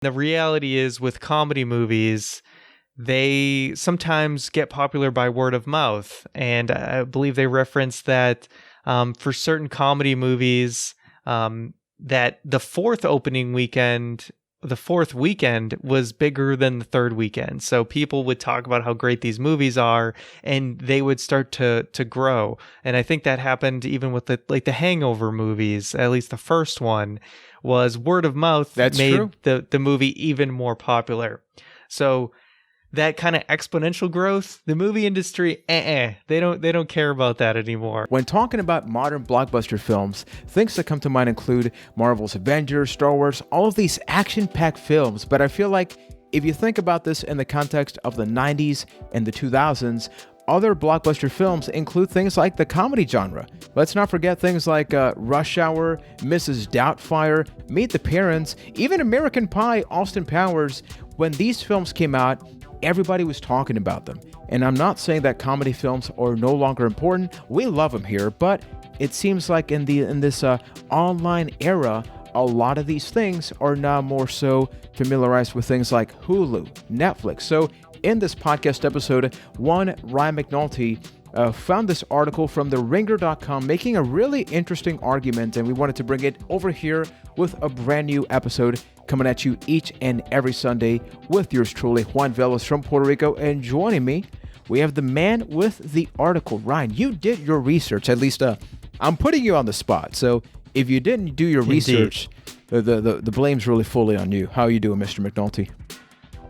The reality is with comedy movies, they sometimes get popular by word of mouth. And I believe they reference that for certain comedy movies, that the fourth weekend was bigger than the third weekend. So people would talk about how great these movies are, and they would start to grow. And I think that happened even with the Hangover movies. At least the first one was word of mouth. That's made true. the movie even more popular. So that kind of exponential growth, the movie industry, they don't care about that anymore. When talking about modern blockbuster films, things that come to mind include Marvel's Avengers, Star Wars, all of these action-packed films. But I feel like if you think about this in the context of the 90s and the 2000s, other blockbuster films include things like the comedy genre. Let's not forget things like Rush Hour, Mrs. Doubtfire, Meet the Parents, even American Pie, Austin Powers. When these films came out, everybody was talking about them. And I'm not saying that comedy films are no longer important. We love them here, but it seems like in this online era, a lot of these things are now more so familiarized with things like Hulu, Netflix. So in this podcast episode, Ryan McNulty found this article from theringer.com making a really interesting argument, and we wanted to bring it over here with a brand new episode coming at you each and every Sunday with yours truly, Juan Velas from Puerto Rico. And joining me, we have the man with the article. Ryan, you did your research. At least I'm putting you on the spot. So if you didn't do your research, the blame's really fully on you. How are you doing, Mr. McNulty?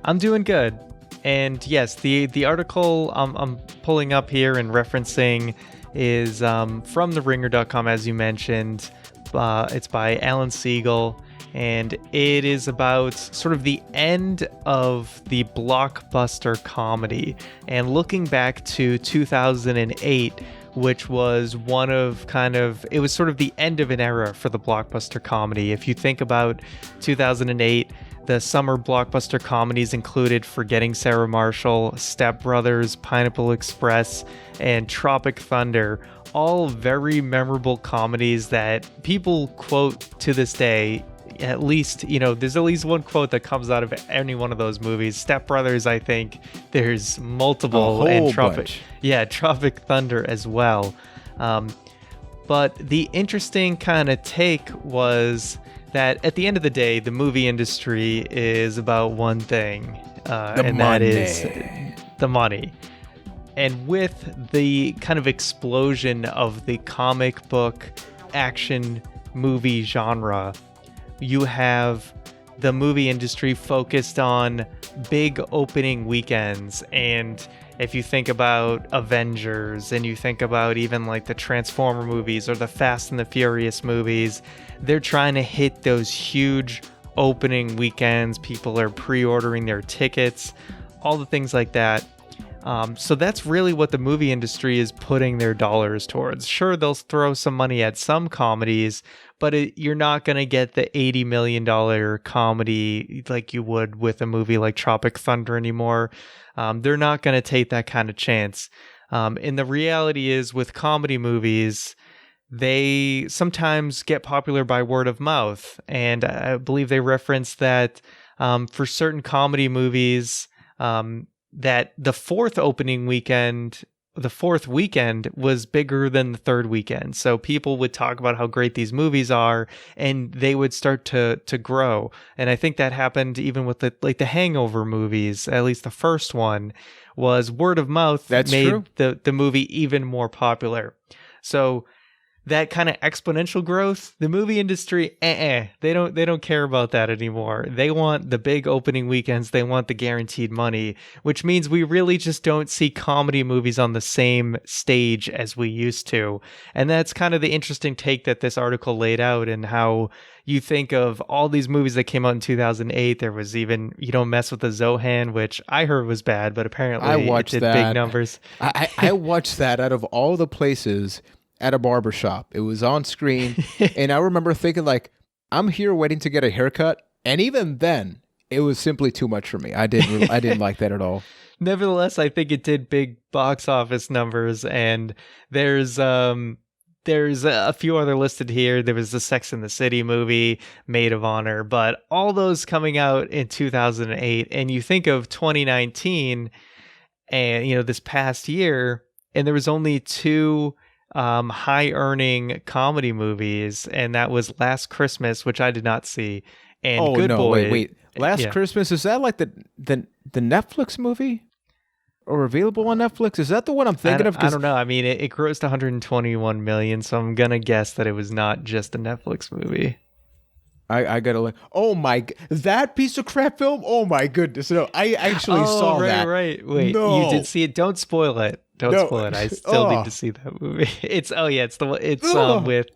I'm doing good. And yes, the article I'm pulling up here and referencing is from theringer.com, as you mentioned. It's by Alan Siegel, and it is about sort of the end of the Blockbuster Comedy and looking back to 2008, which was it was sort of the end of an era for the Blockbuster Comedy. If you think about 2008, the summer blockbuster comedies included Forgetting Sarah Marshall, Step Brothers, Pineapple Express, and Tropic Thunder. All very memorable comedies that people quote to this day. At least, there's at least one quote that comes out of any one of those movies. Step Brothers, I think there's multiple, and Tropic Thunder as well. But the interesting kind of take was that at the end of the day, the movie industry is about one thing, that is the money. And with the kind of explosion of the comic book action movie genre, you have the movie industry focused on big opening weekends. And if you think about Avengers and you think about even like the Transformer movies or the Fast and the Furious movies, they're trying to hit those huge opening weekends. People are pre-ordering their tickets, all the things like that. So that's really what the movie industry is putting their dollars towards. Sure, they'll throw some money at some comedies, but you're not going to get the $80 million comedy like you would with a movie like Tropic Thunder anymore. They're not going to take that kind of chance. And the reality is with comedy movies, they sometimes get popular by word of mouth. And I believe they reference that for certain comedy movies, that the fourth weekend was bigger than the third weekend. So people would talk about how great these movies are, and they would start to grow. And I think that happened even with the Hangover movies. At least the first one was word of mouth. Made the movie even more popular. So that kind of exponential growth, the movie industry, they don't care about that anymore. They want the big opening weekends. They want the guaranteed money, which means we really just don't see comedy movies on the same stage as we used to. And that's kind of the interesting take that this article laid out, and how you think of all these movies that came out in 2008. There was even You Don't Mess with the Zohan, which I heard was bad, but apparently it did big numbers. I watched that out of all the places at a barbershop. It was on screen, and I remember thinking, like, I'm here waiting to get a haircut, and even then, it was simply too much for me. I didn't like that at all. Nevertheless, I think it did big box office numbers, and there's there's a few other listed here. There was the Sex and the City movie, Maid of Honor, but all those coming out in 2008. And you think of 2019 and, this past year, and there was only two high earning comedy movies, and that was Last Christmas, which I did not see, and Good Boy. Wait. Last Christmas, is that like the Netflix movie? Or available on Netflix? Is that the one I'm thinking of? I don't know. I mean, it grossed 121 million, so I'm gonna guess that it was not just a Netflix movie. I gotta look. Oh my, that piece of crap film. Oh my goodness! No, I actually saw that. Right. Wait, no. You did see it? Don't spoil it. Don't spoil it. I still need to see that movie. It's with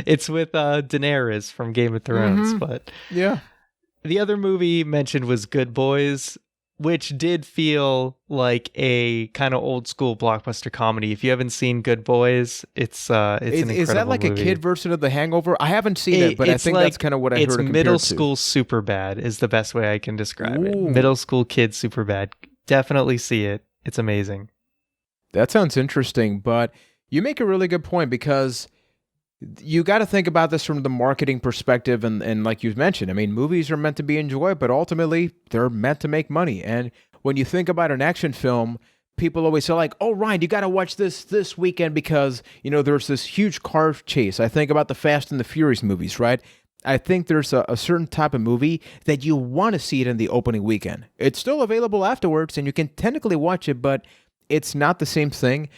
it's with Daenerys from Game of Thrones. But yeah, the other movie mentioned was Good Boys, which did feel like a kind of old school blockbuster comedy. If you haven't seen Good Boys, it's an incredible movie. Is that like movie. A kid version of The Hangover? I haven't seen it, but I think that's kind of what I heard it compared to. It's middle school super bad is the best way I can describe it. Middle school kids super bad. Definitely see it. It's amazing. That sounds interesting, but you make a really good point because you got to think about this from the marketing perspective, and like you mentioned, I mean, movies are meant to be enjoyed, but ultimately they're meant to make money. And when you think about an action film, people always say like, "Oh, Ryan, you got to watch this weekend because there's this huge car chase." I think about the Fast and the Furious movies, right? I think there's a certain type of movie that you want to see it in the opening weekend. It's still available afterwards, and you can technically watch it, but it's not the same thing.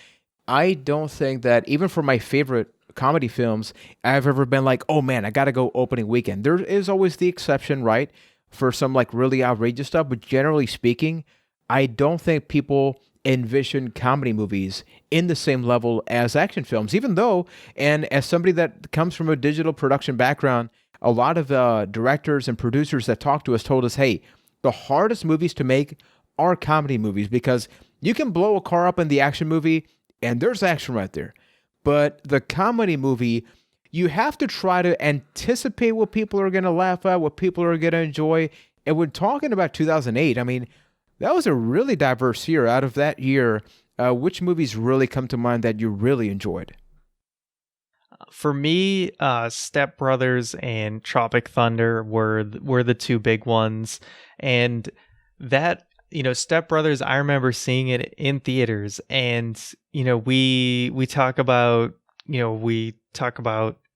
I don't think that even for my favorite comedy films, I've ever been like, oh man, I gotta go opening weekend. There is always the exception, right? For some like really outrageous stuff, but generally speaking, I don't think people envision comedy movies in the same level as action films, even though, and as somebody that comes from a digital production background, a lot of directors and producers that talk to us told us, hey, the hardest movies to make are comedy movies because you can blow a car up in the action movie and there's action right there. But the comedy movie, you have to try to anticipate what people are going to laugh at, what people are going to enjoy. And when talking about 2008, I mean, that was a really diverse year. Out of that year, which movies really come to mind that you really enjoyed? For me, Step Brothers and Tropic Thunder were the two big ones. And that, Step Brothers, I remember seeing it in theaters, and we talk about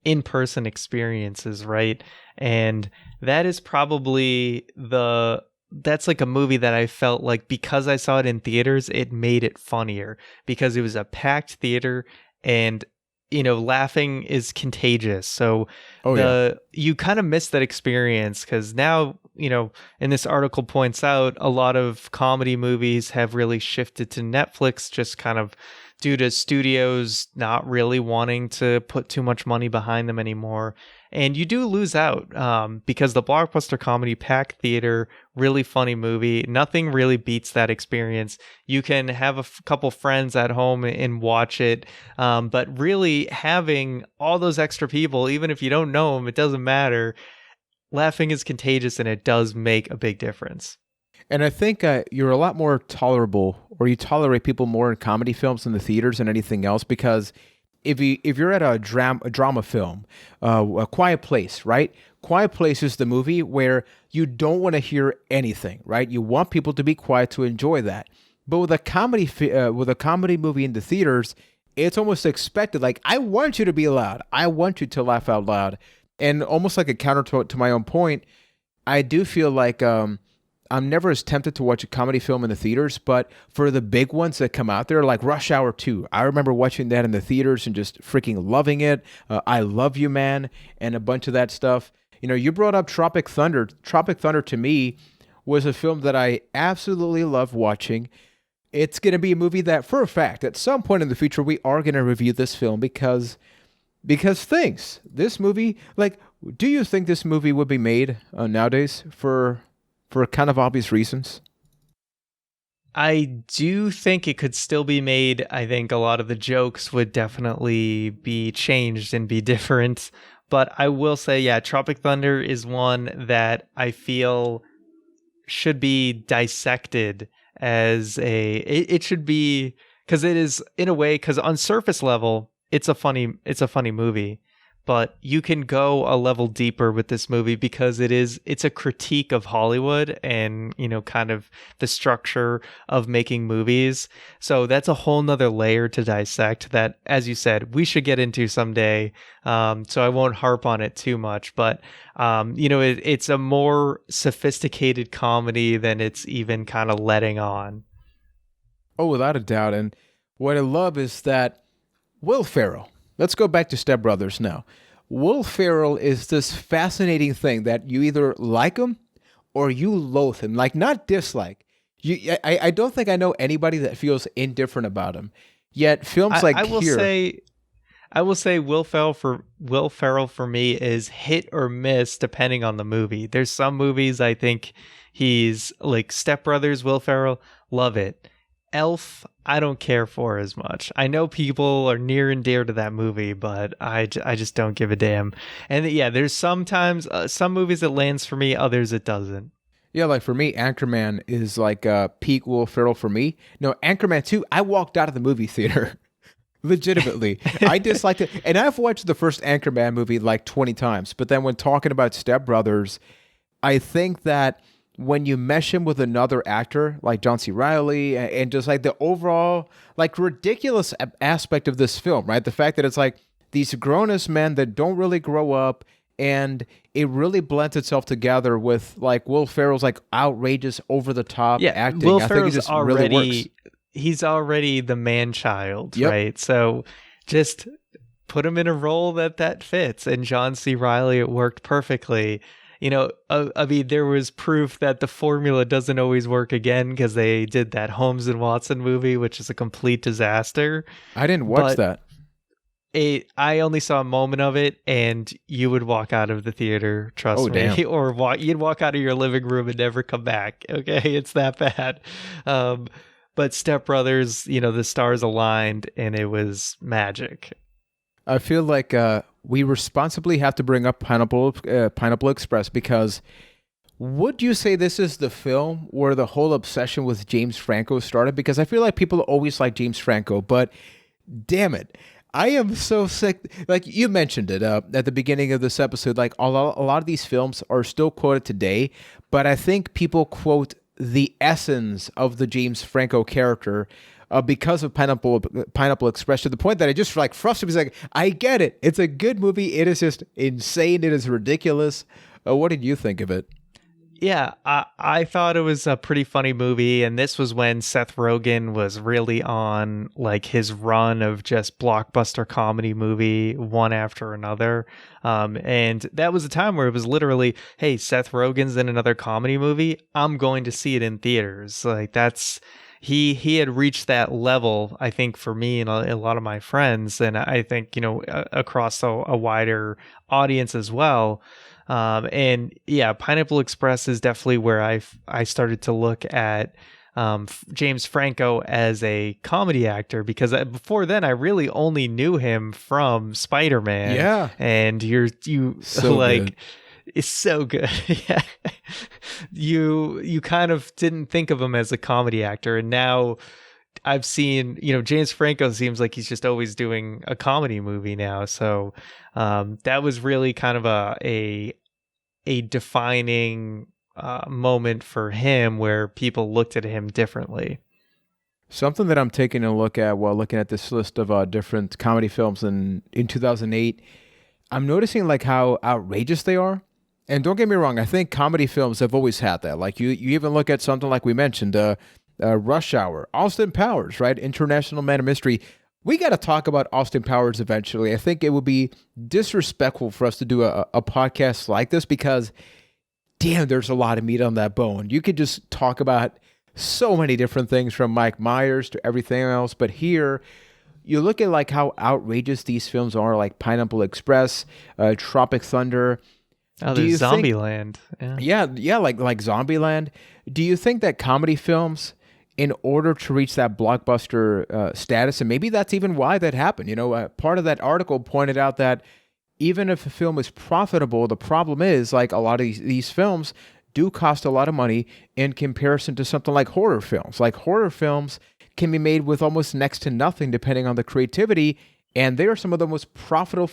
in-person experiences, right? And that is probably that's like a movie that I felt like because I saw it in theaters, it made it funnier because it was a packed theater and laughing is contagious. So you kind of miss that experience because now, and this article points out a lot of comedy movies have really shifted to Netflix just kind of due to studios not really wanting to put too much money behind them anymore. And you do lose out because the Blockbuster Comedy packed theater, really funny movie. Nothing really beats that experience. You can have a couple friends at home and watch it. But really having all those extra people, even if you don't know them, it doesn't matter. Laughing is contagious and it does make a big difference. And I think you're a lot more tolerable, or you tolerate people more in comedy films in the theaters than anything else, because if you're at a drama film, A Quiet Place, right? Quiet Place is the movie where you don't want to hear anything, right? You want people to be quiet to enjoy that. But with a comedy movie in the theaters, it's almost expected. Like, I want you to be loud. I want you to laugh out loud. And almost like a counter to my own point, I do feel like I'm never as tempted to watch a comedy film in the theaters, but for the big ones that come out there, like Rush Hour 2, I remember watching that in the theaters and just freaking loving it. I Love You, Man, and a bunch of that stuff. You brought up Tropic Thunder. Tropic Thunder, to me, was a film that I absolutely love watching. It's going to be a movie that, for a fact, at some point in the future, we are going to review this film because this movie, like, do you think this movie would be made nowadays for kind of obvious reasons? I do think it could still be made. I think a lot of the jokes would definitely be changed and be different. But I will say, yeah, Tropic Thunder is one that I feel should be dissected as it should be, because it is, in a way, because on surface level, it's a funny movie, but you can go a level deeper with this movie because it's a critique of Hollywood and, kind of the structure of making movies. So that's a whole nother layer to dissect that, as you said, we should get into someday. So I won't harp on it too much, but it's a more sophisticated comedy than it's even kind of letting on. Oh, without a doubt. And what I love is that Will Ferrell. Let's go back to Step Brothers now. Will Ferrell is this fascinating thing that you either like him or you loathe him, like not dislike. I don't think I know anybody that feels indifferent about him. Yet films like I will here, say Will Ferrell for me is hit or miss depending on the movie. There's some movies I think he's like Step Brothers, Will Ferrell, love it. Elf, I don't care for as much. I know people are near and dear to that movie, but I just don't give a damn. And yeah, there's sometimes some movies it lands for me, others it doesn't. yeah, like for me, Anchorman is like peak Will Ferrell for me. No, Anchorman 2, I walked out of the movie theater. Legitimately. I disliked it. And I've watched the first Anchorman movie like 20 times. But then when talking about Step Brothers, I think that when you mesh him with another actor like John C. Reilly and just like the overall like ridiculous aspect of this film, right? The fact that it's like these grown-ass men that don't really grow up, and it really blends itself together with like Will Ferrell's like outrageous over the top acting. Will I Ferrell's think it just already really works. he's already the man child, Yep. right? So just put him in a role that fits. And John C. Reilly, it worked perfectly. I mean, there was proof that the formula doesn't always work again because they did that Holmes and Watson movie, which is a complete disaster. I didn't watch that. I only saw a moment of it, and you would walk out of the theater, trust me. Damn. Or you'd walk out of your living room and never come back. Okay, it's that bad. But Step Brothers, the stars aligned, and it was magic. I feel like we responsibly have to bring up Pineapple Express because would you say this is the film where the whole obsession with James Franco started? Because I feel like people always like James Franco, but damn it, I am so sick. Like you mentioned it at the beginning of this episode, like a lot of these films are still quoted today, but I think people quote the essence of the James Franco character because of Pineapple Express, to the point that I just like frustrated. Like, I get it. It's a good movie. It is just insane. It is ridiculous. What did you think of it? Yeah, I thought it was a pretty funny movie, and this was when Seth Rogen was really on like his run of just blockbuster comedy movie one after another. And that was a time where it was literally, hey, Seth Rogen's in another comedy movie, I'm going to see it in theaters. Like that's he had reached that level, I think, for me and a lot of my friends, and I think across a wider audience as well. And yeah, Pineapple Express is definitely where I started to look at James Franco as a comedy actor, because before then I really only knew him from Spider-Man. Yeah, and you so like good. It's so good. Yeah, you kind of didn't think of him as a comedy actor, and now I've seen, James Franco seems like he's just always doing a comedy movie now. So that was really kind of a defining moment for him where people looked at him differently. Something that I'm taking a look at while looking at this list of different comedy films in 2008, I'm noticing like how outrageous they are. And don't get me wrong, I think comedy films have always had that. Like you even look at something like we mentioned, Rush Hour, Austin Powers, right? International Man of Mystery. We got to talk about Austin Powers eventually. I think it would be disrespectful for us to do a podcast like this because, damn, there's a lot of meat on that bone. You could just talk about so many different things from Mike Myers to everything else. But here, you look at like how outrageous these films are, like Pineapple Express, Tropic Thunder. Oh, there's Zombieland. Yeah, like Zombieland. Do you think that comedy films, in order to reach that blockbuster status, and maybe that's even why that happened, part of that article pointed out that even if a film is profitable, the problem is like a lot of these films do cost a lot of money in comparison to something like horror films. Like horror films can be made with almost next to nothing depending on the creativity, and they are some of the most profitable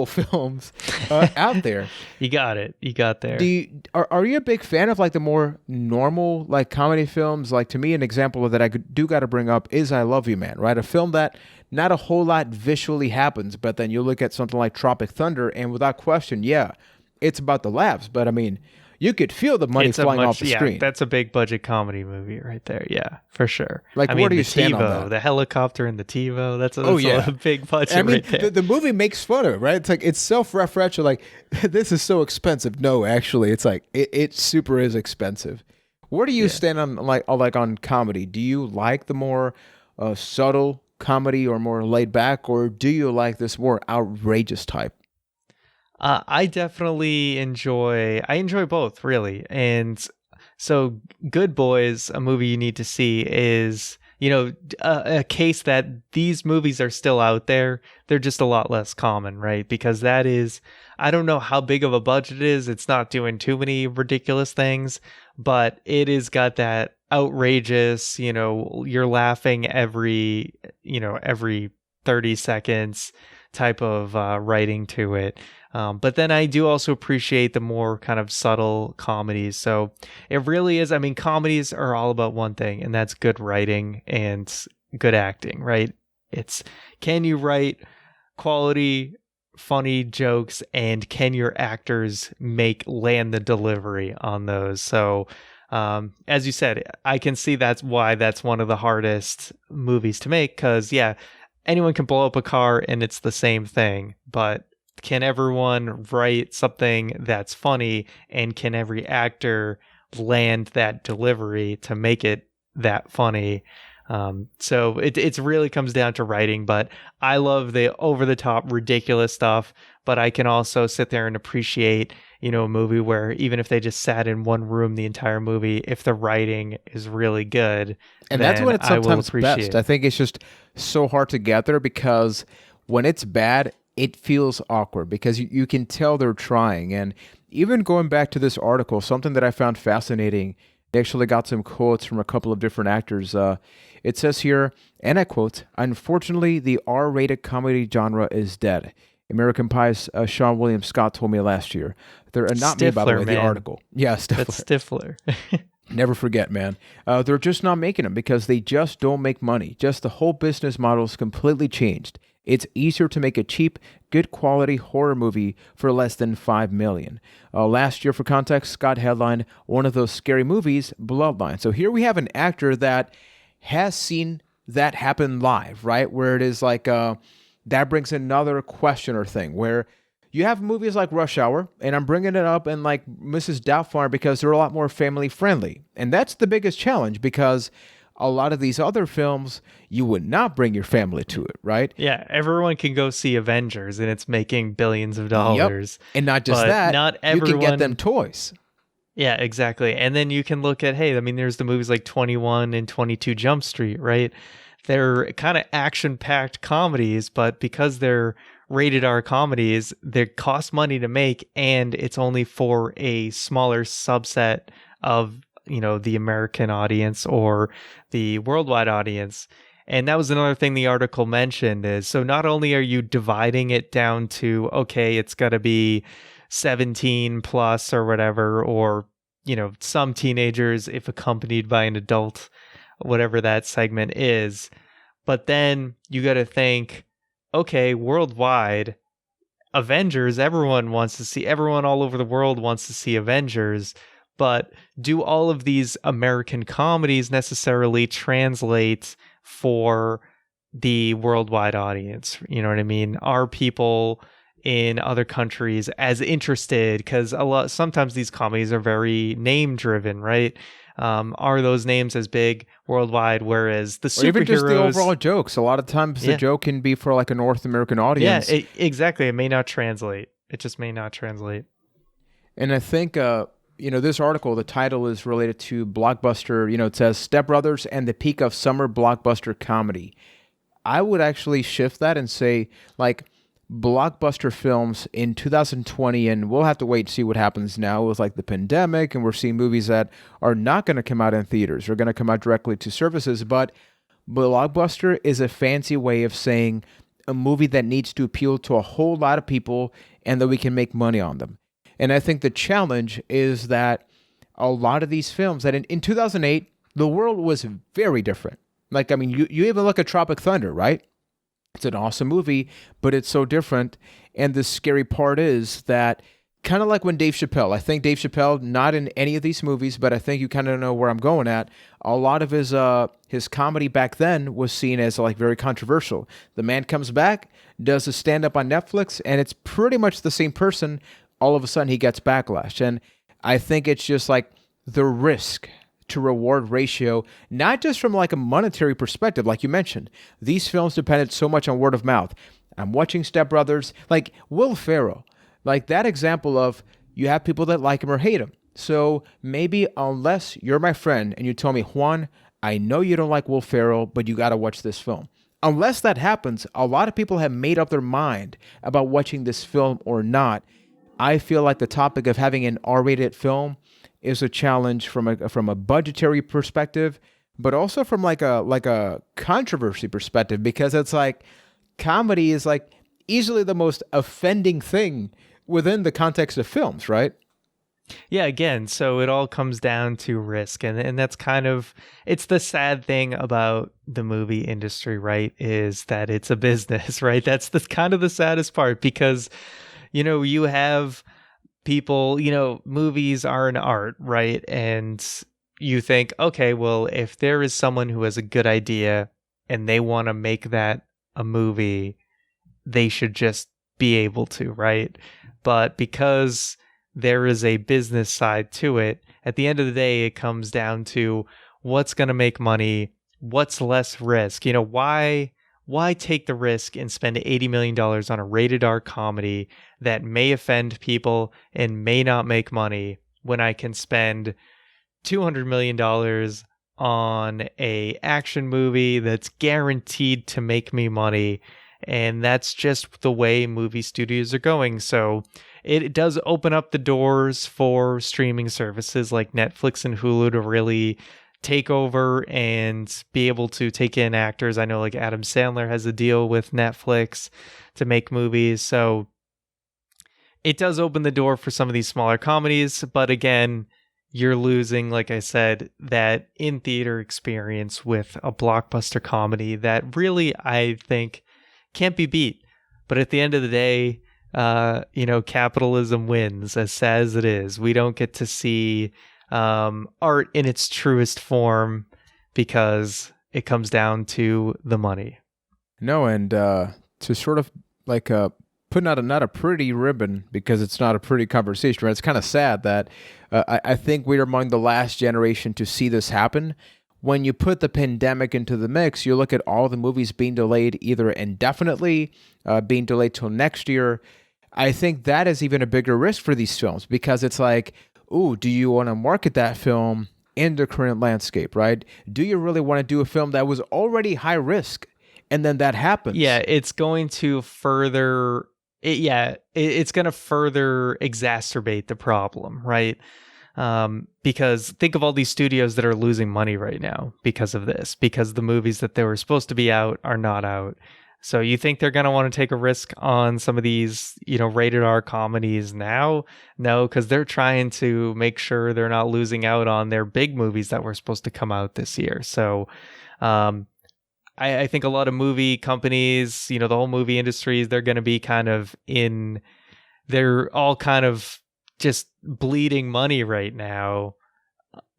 films out there. You got it. You got there. Are you a big fan of like the more normal like comedy films? Like to me, an example of that I do got to bring up is I Love You Man, right? A film that not a whole lot visually happens, but then you look at something like Tropic Thunder, and without question, yeah, it's about the laughs. But I mean, you could feel the money flying off the screen. That's a big budget comedy movie right there. Yeah, for sure. Like, where do you stand on that? The helicopter and the TiVo. That's a big budget. I mean, right there. The movie makes fun of it, right? It's like it's self-referential. Like, this is so expensive. No, actually, it's like it super is expensive. Where do you stand on like on comedy? Do you like the more subtle comedy or more laid back, or do you like this more outrageous type? I definitely enjoy both, really. And so Good Boys, a movie you need to see, is, a case that these movies are still out there. They're just a lot less common, right? Because that is, I don't know how big of a budget it is. It's not doing too many ridiculous things, but it has got that outrageous, you're laughing every 30 seconds type of writing to it. But then I do also appreciate the more kind of subtle comedies. So it really is. I mean, comedies are all about one thing, and that's good writing and good acting, right? It's, can you write quality, funny jokes, and can your actors land the delivery on those? So as you said, I can see that's why that's one of the hardest movies to make, because anyone can blow up a car and it's the same thing, but can everyone write something that's funny, and can every actor land that delivery to make it that funny? So it really comes down to writing, but I love the over-the-top ridiculous stuff, but I can also sit there and appreciate, a movie where even if they just sat in one room the entire movie, if the writing is really good, and that's when it's sometimes best. I think it's just so hard to get there, because when it's bad, it feels awkward, because you can tell they're trying. And even going back to this article, something that I found fascinating, they actually got some quotes from a couple of different actors. It says here, and I quote, "Unfortunately, the R-rated comedy genre is dead. American Pie's Sean William Scott told me last year." They're not Stifler, me, by the way, man. the article. Yeah, Stifler. That's Stifler. Never forget, man. They're just not making them because they just don't make money. Just the whole business model is completely changed. It's easier to make a cheap, good quality horror movie for less than $5 million. Last year, for context, Scott headlined one of those scary movies, Bloodline. So here we have an actor that has seen that happen live, right? Where it is like, that brings another question or thing, where you have movies like Rush Hour, and I'm bringing it up, and like Mrs. Doubtfire, because they're a lot more family friendly. And that's the biggest challenge, because a lot of these other films, you would not bring your family to it, right? Yeah, everyone can go see Avengers, and it's making billions of dollars. Yep. And not just that, not everyone, you can get them toys. Yeah, exactly. And then you can look at, there's the movies like 21 and 22 Jump Street, right? They're kind of action-packed comedies, but because they're rated R comedies, they cost money to make, and it's only for a smaller subset of the American audience or the worldwide audience. And that was another thing the article mentioned, is so not only are you dividing it down to, okay, it's got to be 17 plus or whatever, or some teenagers if accompanied by an adult, whatever that segment is, but then you got to think, okay, worldwide, Avengers, everyone all over the world wants to see Avengers. But do all of these American comedies necessarily translate for the worldwide audience? You know what I mean? Are people in other countries as interested? Because sometimes these comedies are very name driven, right? Are those names as big worldwide? Whereas the superheroes, or even just the overall jokes, a lot of times the joke can be for like a North American audience. Yeah, exactly. It may not translate. It just may not translate. And I think this article, the title is related to Blockbuster. It says Step Brothers and the Peak of Summer Blockbuster Comedy. I would actually shift that and say, like, blockbuster films in 2020, and we'll have to wait and see what happens now with like the pandemic, and we're seeing movies that are not going to come out in theaters. They're going to come out directly to services, but Blockbuster is a fancy way of saying a movie that needs to appeal to a whole lot of people and that we can make money on them. And I think the challenge is that a lot of these films that in 2008, the world was very different. Like, I mean, you even look at Tropic Thunder, right? It's an awesome movie, but it's so different. And the scary part is that kind of like when Dave Chappelle, I think Dave Chappelle, not in any of these movies, but I think you kind of know where I'm going at. A lot of his comedy back then was seen as like very controversial. The man comes back, does a stand-up on Netflix, and it's pretty much the same person. All of a sudden he gets backlash. And I think it's just like the risk to reward ratio, not just from like a monetary perspective, like you mentioned. These films depended so much on word of mouth. I'm watching Step Brothers, like Will Ferrell, like that example of you have people that like him or hate him. So maybe unless you're my friend and you tell me, Juan, I know you don't like Will Ferrell, but you got to watch this film. Unless that happens, a lot of people have made up their mind about watching this film or not. I feel like the topic of having an R-rated film is a challenge from a budgetary perspective, but also from like a controversy perspective, because it's like comedy is like easily the most offending thing within the context of films, right? Yeah, again, so it all comes down to risk, and that's kind of, it's the sad thing about the movie industry, right, is that it's a business, right? That's the kind of the saddest part, because, you know, you have people, you know, movies are an art, right? And you think, okay, well, if there is someone who has a good idea and they want to make that a movie, they should just be able to, right? But because there is a business side to it, at the end of the day, it comes down to what's going to make money, what's less risk. You know, why take the risk and spend $80 million on a rated R comedy that may offend people and may not make money when I can spend $200 million on a action movie that's guaranteed to make me money? And that's just the way movie studios are going. So it does open up the doors for streaming services like Netflix and Hulu to really take over and be able to take in actors. I know like Adam Sandler has a deal with Netflix to make movies. So it does open the door for some of these smaller comedies. But again, you're losing, like I said, that in-theater experience with a blockbuster comedy that really, I think, can't be beat. But at the end of the day, you know, capitalism wins, as sad as it is. We don't get to see art in its truest form because it comes down to the money. No, and to sort of like putting out not a pretty ribbon, because it's not a pretty conversation, right? It's kind of sad that I think we're among the last generation to see this happen. When you put the pandemic into the mix, you look at all the movies being delayed either indefinitely, being delayed till next year. I think that is even a bigger risk for these films, because it's like, ooh, do you want to market that film in the current landscape, right? Do you really want to do a film that was already high risk and then that happens? Yeah, it's going to further, it's going to further exacerbate the problem, right? Because think of all these studios that are losing money right now because of this, because the movies that they were supposed to be out are not out. So you think they're going to want to take a risk on some of these, you know, rated R comedies now? No, because they're trying to make sure they're not losing out on their big movies that were supposed to come out this year. So I think a lot of movie companies, you know, the whole movie industry, they're going to be kind of they're all kind of just bleeding money right now.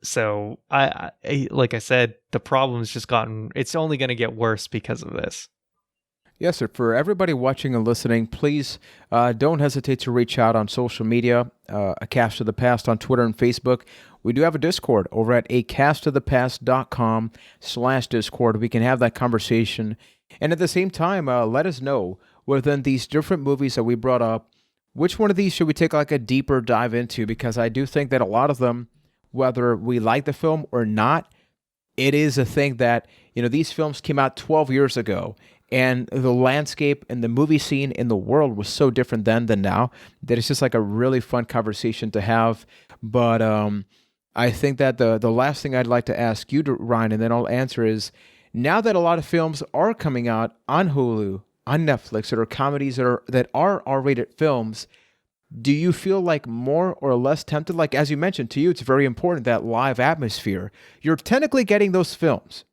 So I like I said, the problem's just it's only going to get worse because of this. Yes, sir. For everybody watching and listening, please don't hesitate to reach out on social media, A Cast of the Past on Twitter and Facebook. We do have a Discord over at acastofthepast.com/Discord. We can have that conversation. And at the same time, let us know within these different movies that we brought up, which one of these should we take like a deeper dive into? Because I do think that a lot of them, whether we like the film or not, it is a thing that, you know, these films came out 12 years ago. And the landscape and the movie scene in the world was so different then than now that it's just like a really fun conversation to have. But I think that the last thing I'd like to ask you, Ryan, and then I'll answer is, Now that a lot of films are coming out on Hulu, on Netflix, that are comedies that are R-rated films, do you feel like more or less tempted? Like, as you mentioned, to you, it's very important, that live atmosphere. You're technically getting those films.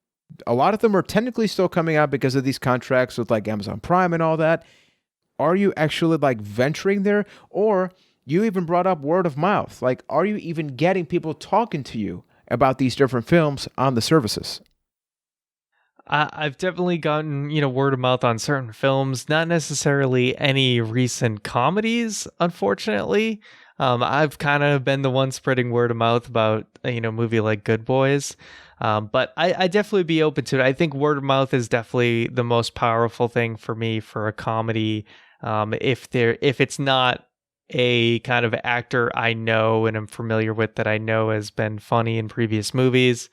A lot of them are technically still coming out because of these contracts with like Amazon Prime and all that. Are you actually like venturing there? Or you even brought up word of mouth. Like, are you even getting people talking to you about these different films on the services? I've definitely gotten, word of mouth on certain films, not necessarily any recent comedies, unfortunately. I've kind of been the one spreading word of mouth about, a movie like Good Boys. But I definitely be open to it. I think word of mouth is definitely the most powerful thing for me for a comedy. If it's not a kind of actor I know and I'm familiar with that I know has been funny in previous movies.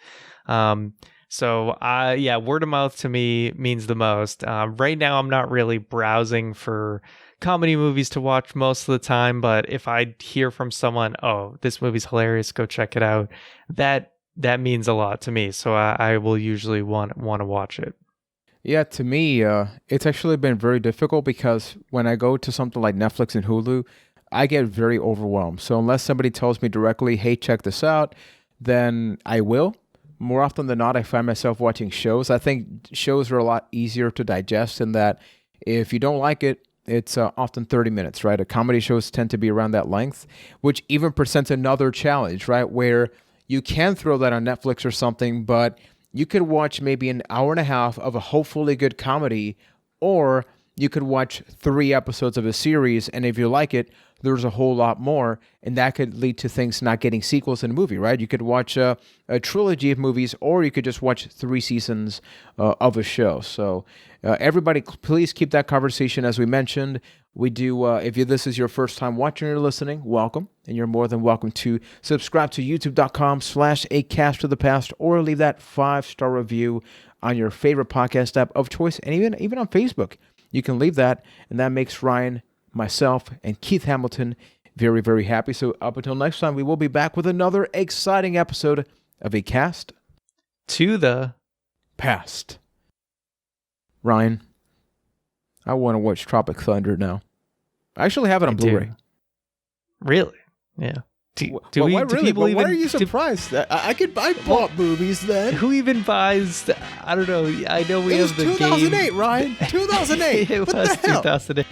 So word of mouth to me means the most. Right now, I'm not really browsing for comedy movies to watch most of the time, but if I hear from someone, oh, this movie's hilarious, go check it out, that means a lot to me. So I will usually want to watch it. Yeah, to me, it's actually been very difficult because when I go to something like Netflix and Hulu, I get very overwhelmed. So unless somebody tells me directly, hey, check this out, then I will. More often than not, I find myself watching shows. I think shows are a lot easier to digest in that if you don't like it, it's often 30 minutes, right? Comedy shows tend to be around that length, which even presents another challenge, right? Where you can throw that on Netflix or something, but you could watch maybe an hour and a half of a hopefully good comedy, or you could watch 3 episodes of a series, and if you like it, there's a whole lot more, and that could lead to things not getting sequels in a movie, right? You could watch a trilogy of movies, or you could just watch 3 seasons of a show. So everybody, please keep that conversation. As we mentioned, we do, this is your first time watching or listening, welcome, and you're more than welcome to subscribe to youtube.com/acastofthepast, or leave that 5-star review on your favorite podcast app of choice, and even on Facebook. You can leave that, and that makes Ryan, myself, and Keith Hamilton very, very happy. So up until next time, we will be back with another exciting episode of A Cast to the Past. Ryan, I want to watch Tropic Thunder now. I actually have it on Blu-ray. Really? Yeah. Why are you surprised? I bought movies then. Who even buys? I don't know. I know we have the game. It was 2008, Ryan. 2008. It was 2008.